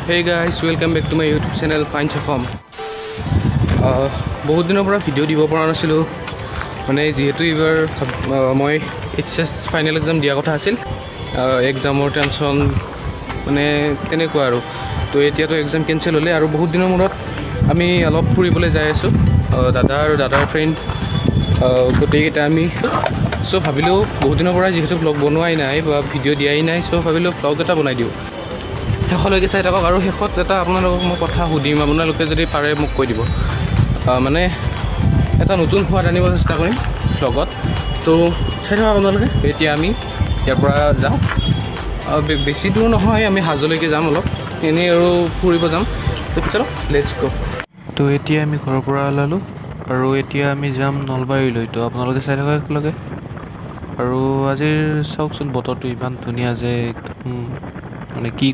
Hey guys, welcome back to my YouTube channel Fine Chefom. বহুত দিনৰ পৰা video' দিব পৰা নাছিলোঁ মানে যেহেতু এইবাৰ মই HS ফাইনেল এক্সাম দিয়া কথা আছিল এক্সামৰ টেনশ্যন মানে তেনেকুৱা আৰু তো এতিয়াতো এক্সাম কেনচেল হ'লে আৰু বহুত দিনৰ মূৰত আমি অলপ ফুৰিবলৈ যাই আছোঁ দাদা আৰু দাদাৰ ফ্ৰেণ্ড গোটেইকেইটা আমি চ' ভাবিলোঁ বহুত দিনৰ পৰা যিহেতু ব্লগ বনোৱাই নাই বা ভিডিঅ' দিয়াই নাই চ' ভাবিলোঁ ব্লগ এটা বনাই দিওঁ শেষলৈকে চাই থাকক আৰু শেষত এটা আপোনালোকক মই কথা সুধিম আপোনালোকে যদি পাৰে মোক কৈ দিব মানে এটা নতুন সোৱাদ আনিব চেষ্টা কৰিম ব্লগত তো চাই থাকক আপোনালোকে এতিয়া আমি ইয়াৰ পৰা যাওঁ বেছি দূৰ নহয় আমি হাজোলৈকে যাম অলপ এনেই আৰু ফুৰিব যাম তাৰপিছত লেটছ গো তো এতিয়া আমি ঘৰৰ পৰা ওলালোঁ আৰু এতিয়া আমি যাম নলবাৰীলৈ তো আপোনালোকে চাই থাকক একেলগে আৰু আজিৰ চাওকচোন বতৰটো ইমান ধুনীয়া যে একদম মানে কি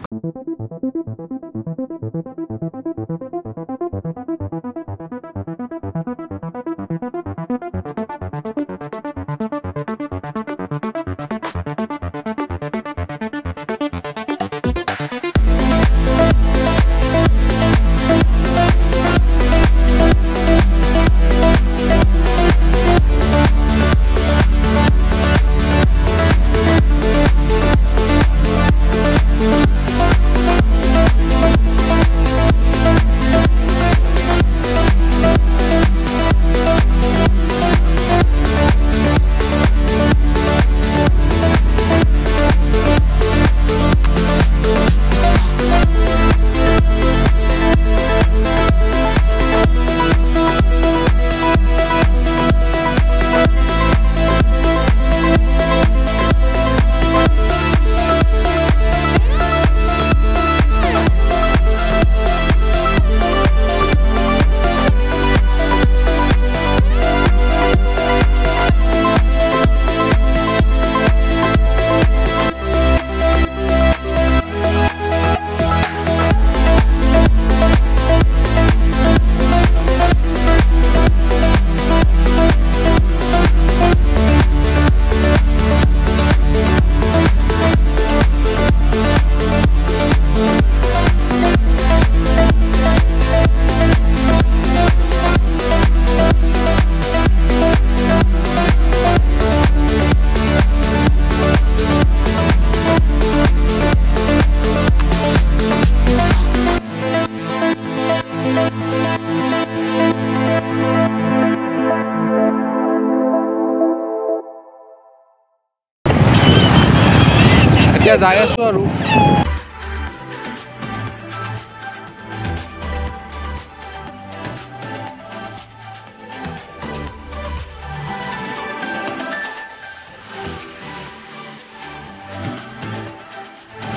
এতিয়া যাই আছোঁ আৰু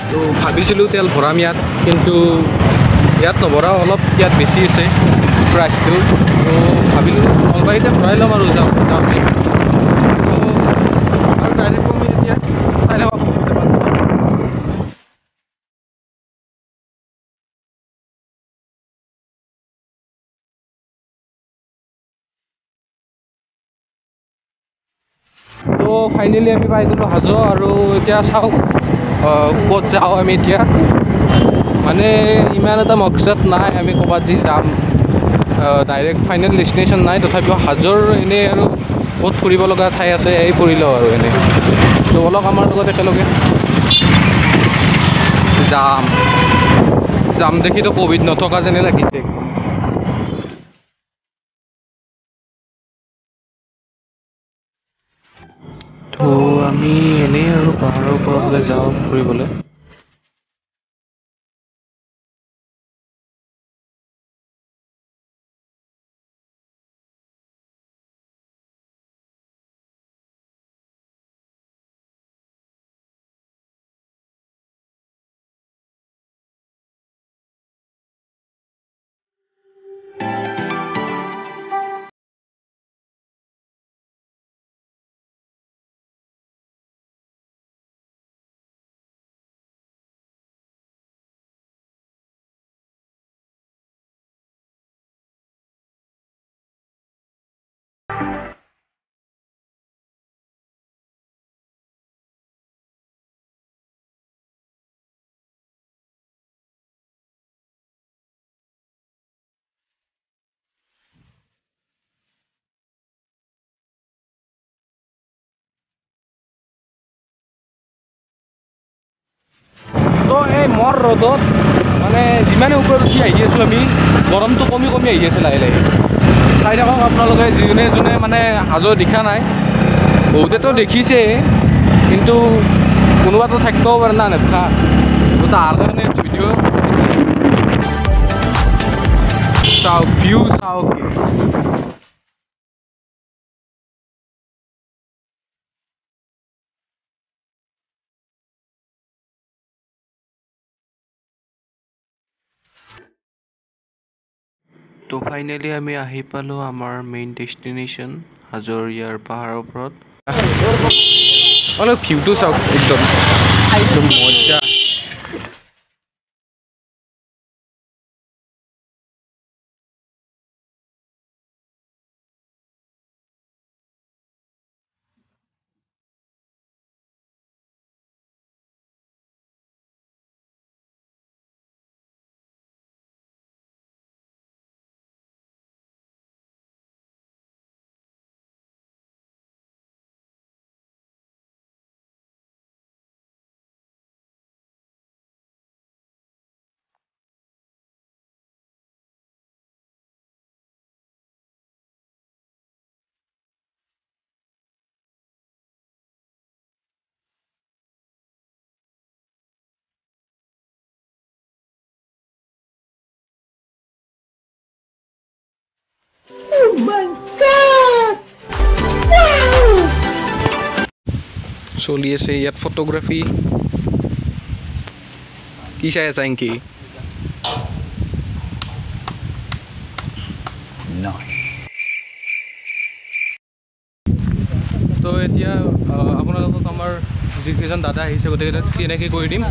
তো ভাবিছিলোঁ তেল ভৰাম ইয়াত কিন্তু ইয়াত নভৰাও অলপ ইয়াত বেছি আছে প্ৰাইচটো তো ভাবিলোঁ নলবাৰীতে ভৰাই ল'ম আৰু যাওঁ আমি আৰু যাই থাকোঁ আমি এতিয়া চাই থাকক তো ফাইনেলি আমি পাই গ'লোঁ হাজো আৰু এতিয়া চাওক ক'ত যাওঁ আমি এতিয়া মানে ইমান এটা মকচদ নাই আমি ক'ৰবাত যি যাম ডাইৰেক্ট ফাইনেল ডেষ্টিনেশ্যন নাই তথাপিও হাজোৰ এনেই আৰু ক'ত ফুৰিব লগা ঠাই আছে এই ফুৰি লওঁ আৰু এনেই তো অলপ আমাৰ লগত একেলগে যাম দেখিতো ক'ভিড নথকা যেনে লাগিছে তো আমি এনেই আৰু পাহাৰৰ ওপৰলৈ যাওঁ ফুৰিবলৈ মৰ ৰ'দত মানে যিমানে ওপৰত উঠি আহি আছোঁ আমি গৰমটো কমি কমি আহি আছে লাহে লাহে চাই থাকক আপোনালোকে যোনে যোনে মানে হাজো দেখা নাই বহুতেতো দেখিছে কিন্তু কোনোবাতো থাকিবও পাৰে না নেদেখা তো তাৰ কাৰণে এইটো ভিডিঅ' চাওক ভিউ চাওক তো ফাইনেলি আমি আহি পালোঁ আমাৰ মেইন ডেষ্টিনেশ্যন হাজোৰ ইয়াৰ পাহাৰৰ ওপৰত অলপ ভিউটো চাওক একদম মজা Oh my God! Wow! চলি আছে ইয়াত ফটোগ্ৰাফী কি চাই আছা এংকি তো এতিয়া আপোনালোকক আমাৰ যিকেইজন দাদা আহিছে গোটেইকেইটা চিনাকি কৰি দিম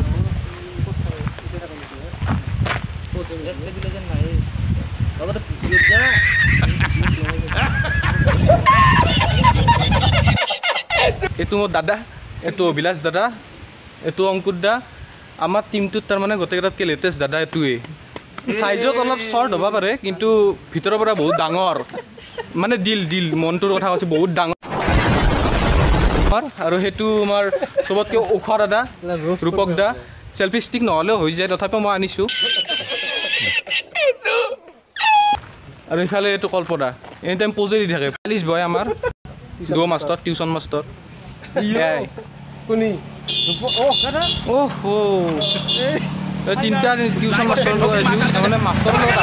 এইটো মোৰ দাদা এইটো অভিলাষ দাদা এইটো অংকুৰ দা আমাৰ টিমটোত তাৰমানে গোটেইকেইটাতকৈ লেটেষ্ট দাদা এইটোৱেই চাইজত অলপ শ্বৰ্ট হ'ব পাৰে কিন্তু ভিতৰৰ পৰা বহুত ডাঙৰ মানে দিল মনটোৰ কথা কৈছোঁ বহুত ডাঙৰ আৰু সেইটো আমাৰ চবতকৈ ওখ দাদা ৰূপক দা চেল্ফি ষ্টিক নহ'লেও হৈ যায় তথাপিও মই আনিছোঁ আৰু ইফালে এইটো কল্পনা এনি টাইম পজে দি থাকে পুলিচ বয় আমাৰ দুৱ মাষ্টৰ টিউশ্যন মাষ্টৰ তিনিটা টিউশ্যন মাষ্টৰ লগত আহিছোঁ তাৰমানে মাষ্টৰৰ লগত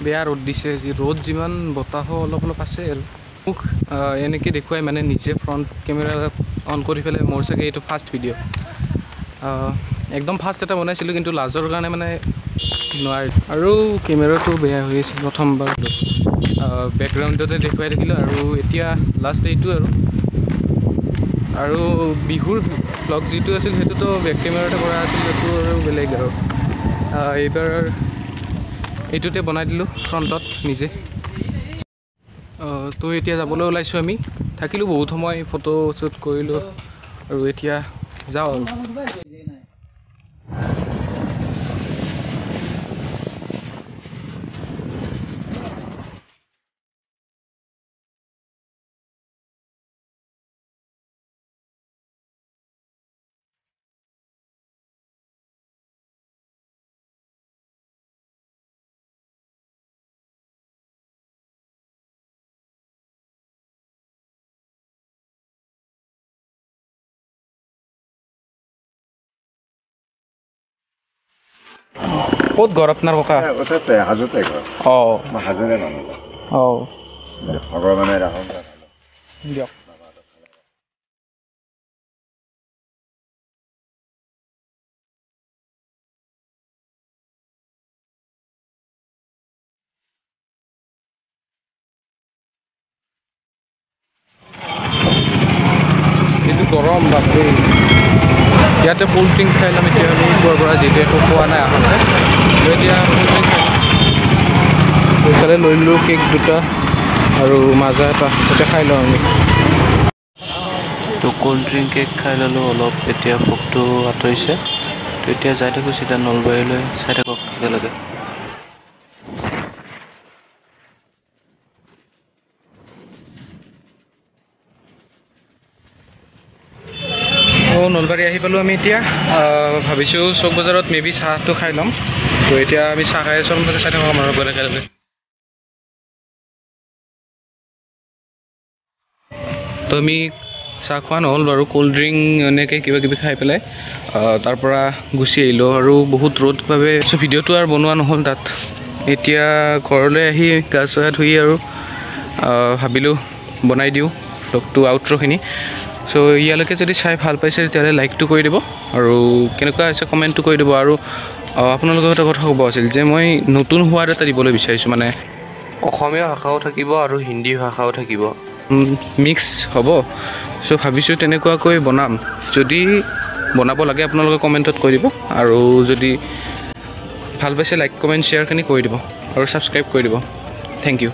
বেয়া ৰ'দ দিছে ৰ'দ যিমান বতাহো অলপ অলপ আছে আৰু মোক এনেকৈ দেখুৱাই মানে নিজে ফ্ৰণ্ট কেমেৰা অন কৰি পেলাই মোৰ চাগে এইটো ফাৰ্ষ্ট ভিডিঅ' একদম ফাৰ্ষ্ট এটা বনাইছিলোঁ কিন্তু লাজৰ কাৰণে মানে নোৱাৰি আৰু কেমেৰাটো বেয়া হৈ আছিল প্ৰথমবাৰ বেকগ্ৰাউণ্ডতে দেখুৱাই থাকিলোঁ আৰু এতিয়া লাষ্ট এইটো আৰু বিহুৰ ব্লগ যিটো আছিল সেইটোতো বেক কেমেৰাতে কৰা আছিল সেইটো আৰু বেলেগ আৰু এইবাৰ এইটোতে বনাই দিলোঁ ফ্ৰণ্টত নিজে তো এতিয়া যাবলৈ ওলাইছোঁ আমি থাকিলোঁ বহুত সময় ফটো শ্বুট কৰিলোঁ আৰু এতিয়া যাওঁ আৰু ক'ত ঘৰ আপোনাৰ ককা হাজোতে ঘৰ অঁ মই হাজোৰে মানুহ অঁ ভগৱানে ৰাখক দিয়ক এইটো গৰম বাপৰে ইয়াতে কোল্ড ড্ৰিংক খাই ল'ম এতিয়া আমি পুৱাৰ পৰা যিহেতু একো খোৱা নাই আহোঁতে এতিয়া কোল্ড ড্ৰিংক খাই এইফালে লৈ ল'লোঁ কেক দুটা আৰু মাজা এটা তাতে খাই লওঁ আমি তো কোল্ড ড্ৰিংক কেক খাই ল'লোঁ অলপ এতিয়া ভোকটো আঁতৰিছে তো এতিয়া যাই থাকোঁ চিধা নলবাৰীলৈ চাই থাকক একেলগে নলবাৰী আহি পালোঁ আমি এতিয়া ভাবিছোঁ চক বজাৰত মেবি চাহটো খাই ল'ম তো এতিয়া আমি চাহ খাই আছোঁ আপোনালোকে চাই থাকক আমাৰ লগত একেলগে তো আমি চাহ খোৱা নহ'ল বাৰু কোল্ড ড্ৰিংক এনেকৈ কিবা কিবি খাই পেলাই তাৰ পৰা গুচি আহিলোঁ আৰু বহুত ৰ'দভাৱে চ' ভিডিঅ'টো আৰু বনোৱা নহ'ল তাত এতিয়া ঘৰলৈ আহি গা চা ধুই আৰু ভাবিলোঁ বনাই দিওঁ ব্লগটো আউট্ৰ'খিনি চ' ইয়ালৈকে যদি চাই ভাল পাইছে তেতিয়াহ'লে লাইকটো কৰি দিব আৰু কেনেকুৱা হৈছে কমেণ্টটো কৰি দিব আৰু আপোনালোকৰ এটা কথা ক'ব আছিল যে মই নতুন সোৱাদ এটা দিবলৈ বিচাৰিছোঁ মানে অসমীয়া ভাষাও থাকিব আৰু হিন্দী ভাষাও থাকিব মিক্স হ'ব চ' ভাবিছোঁ তেনেকুৱাকৈ বনাম যদি বনাব লাগে আপোনালোকে কমেণ্টত কৈ দিব আৰু যদি ভাল পাইছে লাইক কমেণ্ট শ্বেয়াৰখিনি কৰি দিব আৰু ছাবস্ক্ৰাইব কৰি দিব থেংক ইউ